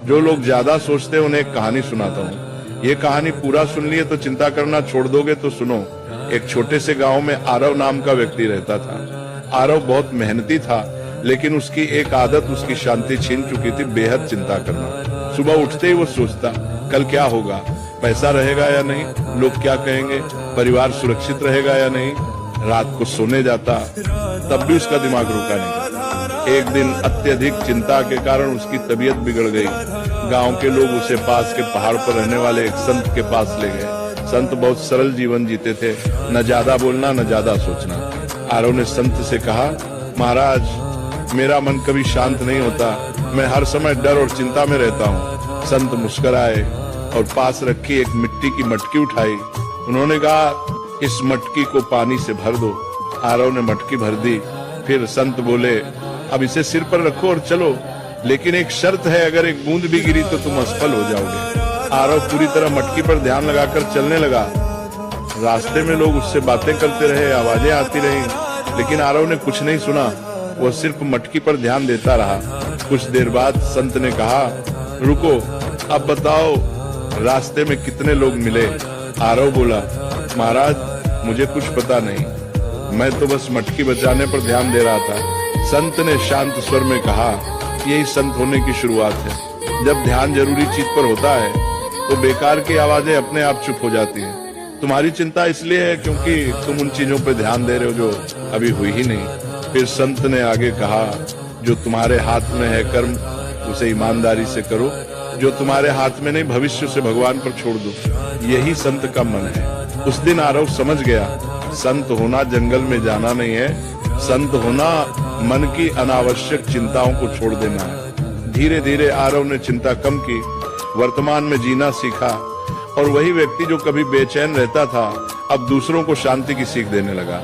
जो लोग ज्यादा सोचते हैं उन्हें एक कहानी सुनाता हूँ। ये कहानी पूरा सुन लिए तो चिंता करना छोड़ दोगे तो सुनो। एक छोटे से गांव में आरव नाम का व्यक्ति रहता था। आरव बहुत मेहनती था, लेकिन उसकी एक आदत उसकी शांति छीन चुकी थी, बेहद चिंता करना। सुबह उठते ही वो सोचता कल क्या होगा, पैसा रहेगा या नहीं, लोग क्या कहेंगे, परिवार सुरक्षित रहेगा या नहीं। रात को सोने जाता तब भी उसका दिमाग रुका नहीं। एक दिन अत्यधिक चिंता के कारण उसकी तबीयत बिगड़ गई। गांव के लोग उसे पास के पहाड़ पर रहने वाले एक संत के पास ले गए। संत बहुत सरल जीवन जीते थे, न ज्यादा बोलना न ज्यादा सोचना। आरव ने संत से कहा, महाराज मेरा मन कभी शांत नहीं होता, मैं हर समय डर और चिंता में रहता हूँ। संत मुस्कुराए और पास रखी एक मिट्टी की मटकी उठाई। उन्होंने कहा, इस मटकी को पानी से भर दो। आरव ने मटकी भर दी। फिर संत बोले, अब इसे सिर पर रखो और चलो, लेकिन एक शर्त है, अगर एक बूंद भी गिरी तो तुम असफल हो जाओगे। आरव पूरी तरह मटकी पर ध्यान लगाकर चलने लगा। रास्ते में लोग उससे बातें करते रहे, आवाजें आती रही, लेकिन आरव ने कुछ नहीं सुना। वह सिर्फ मटकी पर ध्यान देता रहा। कुछ देर बाद संत ने कहा, रुको, अब बताओ रास्ते में कितने लोग मिले। आरव बोला, महाराज मुझे कुछ पता नहीं, मैं तो बस मटकी बचाने पर ध्यान दे रहा था। संत ने शांत स्वर में कहा, यही संत होने की शुरुआत है। जब ध्यान जरूरी चीज पर होता है तो बेकार की आवाजें अपने आप चुप हो जाती हैं। तुम्हारी चिंता इसलिए है क्योंकि तुम उन चीजों पर ध्यान दे रहे हो जो अभी हुई ही नहीं। फिर संत ने आगे कहा, जो तुम्हारे हाथ में है कर्म उसे ईमानदारी से करो, जो तुम्हारे हाथ में नहीं भविष्य से भगवान पर छोड़ दो। यही संत का मन है। उस दिन आरव समझ गया, संत होना जंगल में जाना नहीं है, संत होना मन की अनावश्यक चिंताओं को छोड़ देना है। धीरे धीरे आरव ने चिंता कम की, वर्तमान में जीना सीखा, और वही व्यक्ति जो कभी बेचैन रहता था अब दूसरों को शांति की सीख देने लगा।